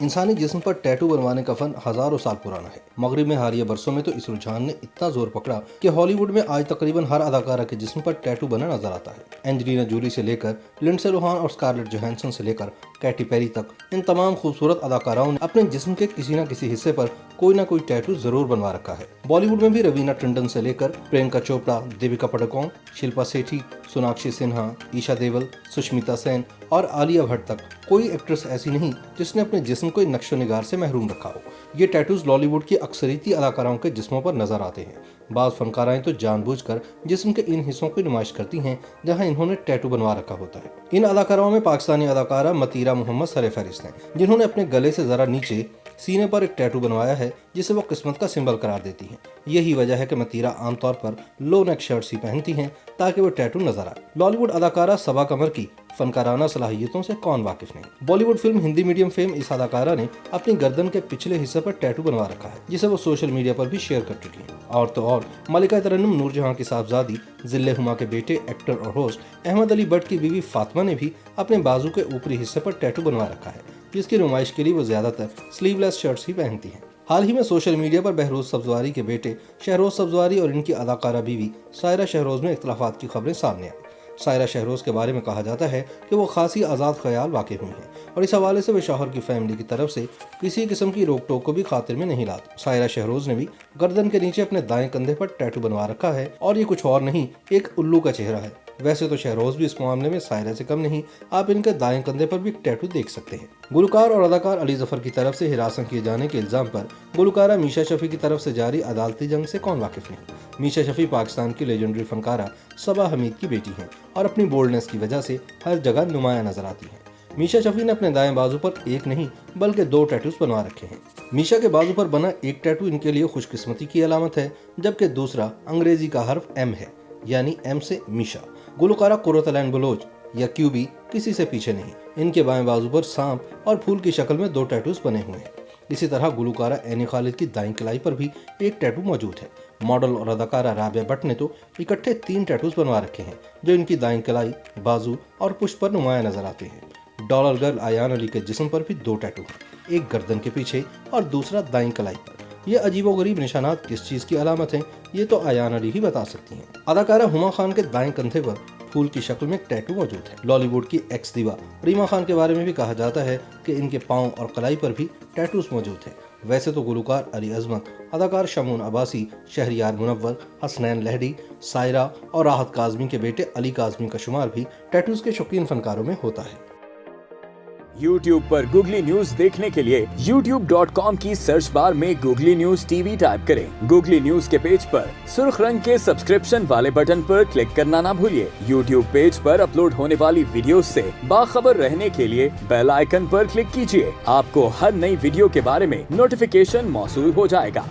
इंसानी जिस्म पर टैटू बनवाने का फन हजारों साल पुराना है। मगरिब में हालिया बरसों में तो इस रुझान ने इतना जोर पकड़ा कि हॉलीवुड में आज तकरीबन हर अदाकारा के जिस्म पर टैटू बना नजर आता है। एंजेलिना जूली से लेकर लिंडसे लोहान और स्कारलेट जोहानसन से लेकर कैटी पेरी तक इन तमाम खूबसूरत अदाकाराओं ने अपने जिस्म के किसी न किसी हिस्से पर कोई ना कोई टैटू जरूर बनवा रखा है। बॉलीवुड में भी रवीना टंडन से लेकर प्रियंका चोपड़ा, दीपिका पादुकोण, शिल्पा शेट्टी, सोनाक्षी सिन्हा, ईशा देओल, सुष्मिता सेन और आलिया भट्ट तक कोई एक्ट्रेस ऐसी नहीं जिसने अपने जिस्म को नक्शो निगार से महरूम रखा हो। ये टैटूज बॉलीवुड की अक्सरियती अदाकाराओं के जिस्मों पर नजर आते हैं। बाज़ फनकाराएं तो जानबूझकर जिस्म के इन हिस्सों की नुमाइश करती हैं जहां इन्होंने टैटू बनवा रखा होता है। इन अदाकाराओं में पाकिस्तानी अदाकारा मतीरा मोहम्मद सरफहरिस्त हैं, जिन्होंने अपने गले से जरा नीचे सीने पर एक टैटू बनवाया है जिसे वो किस्मत का सिंबल करार देती हैं। यही वजह है कि मतीरा आमतौर पर लो नेक शर्ट्स ही पहनती हैं ताकि वो टैटू नजर आए। बॉलीवुड अदाकारा सबा कमर की फनकाराना सलाहियतों से कौन वाकिफ नहीं। Bollywood film Hindi medium fame इस अदाकारा ने अपनी गर्दन के पिछले हिस्से पर टैटू बनवा रखा है जिसे वो सोशल मीडिया पर भी शेयर कर चुकी हैं। और तो और मलिका तरन्नुम नूरजहां की साहबजादी जिल्ले हुमा के बेटे एक्टर और होस्ट अहमद अली भट्ट की बीवी फातिमा ने भी अपने बाजू के ऊपरी हिस्से पर टैटू बनवा रखा है, जिसकी नुमाइश के लिए वो ज्यादातर स्लीवलेस शर्ट्स ही पहनती हैं। हाल ही में सोशल मीडिया पर बहरोज सब्जवारी के बेटे शहरोज सब्जवारी और इनकी अदाकारा बीवी सायरा शहरोज में इख्तलाफात की खबरें सामने आई। सायरा शहरोज के बारे में कहा जाता है कि वो खासी आज़ाद ख्याल वाक़ई हुई हैं और इस हवाले से वे शौहर की फैमिली की तरफ से किसी किस्म की रोक टोक को भी खातिर में नहीं लाती। सायरा शहरोज ने भी गर्दन के नीचे अपने दाएं कंधे पर टैटू बनवा रखा है और ये कुछ और नहीं, एक उल्लू का चेहरा है। वैसे तो शहरोज भी इस मामले में सायरा से कम नहीं, आप इनके दाएं कंधे पर भी टैटू देख सकते हैं। गुलकार और अदाकार अली जफर की तरफ से हिरासत किए जाने के इल्जाम पर गुलकारा मीशा शफी की तरफ से जारी अदालती जंग से कौन वाकिफ नहीं। मीशा शफी पाकिस्तान की लेजेंडरी फनकारा सबा हमीद की बेटी हैं और अपनी बोल्डनेस की वजह से हर जगह नुमाया नजर आती हैं। मीशा शफी ने अपने दाएं बाजू पर एक नहीं बल्कि 2 टैटूज बनवा रखे हैं। मीशा के बाजू पर बना एक टैटू इनके लिए खुशकिस्मती की अलामत है, जबकि दूसरा अंग्रेजी का हर्फ एम है, यानी एम से मीशा। गुलकारा कुर्रत अलैन बलोच या क्यूबी किसी से पीछे नहीं। इनके बाएं बाजू पर सांप और फूल की शक्ल में 2 टैटूज बने हुए हैं। इसी तरह गुलकारा एनी खालिद की दाईं कलाई पर भी एक टैटू मौजूद है। मॉडल और अदाकारा राबिया भट्ट ने तो इकट्ठे 3 टैटूज बनवा रखे हैं जो इनकी दाईं कलाई, बाजू और पुष्ट पर नुमाया नजर आते हैं। डॉलर गर्ल आयान अली के जिस्म पर भी 2 टैटू हैं, एक गर्दन के पीछे और दूसरा दाईं कलाई पर। ये अजीबोगरीब निशानात किस चीज की अलामत हैं, ये तो आयान अली ही बता सकती हैं। अदाकारा हुमा खान के दाएं कंधे पर फूल की शक्ल में एक टैटू मौजूद है। लॉलीवुड की एक्स दीवा रीमा खान के बारे में भी कहा जाता है कि इनके पांव और कलाई पर भी टैटूज मौजूद हैं। वैसे तो गुलकार अली अजमत, अदाकार शमून अब्बासी, शहरियार मुनव्वर, हसनैन लहड़ी, सायरा और राहत काज़मी के बेटे अली काज़मी का शुमार भी टैटूज के शौकीन फनकारों में होता है। YouTube पर गूगली न्यूज देखने के लिए youtube.com की सर्च बार में गूगली न्यूज टीवी टाइप करें। गूगली न्यूज के पेज पर सुर्ख रंग के सब्सक्रिप्शन वाले बटन पर क्लिक करना ना भूलिए। YouTube पेज पर अपलोड होने वाली वीडियोस से बाखबर रहने के लिए बेल आइकन पर क्लिक कीजिए। आपको हर नई वीडियो के बारे में नोटिफिकेशन मौसूल हो जाएगा।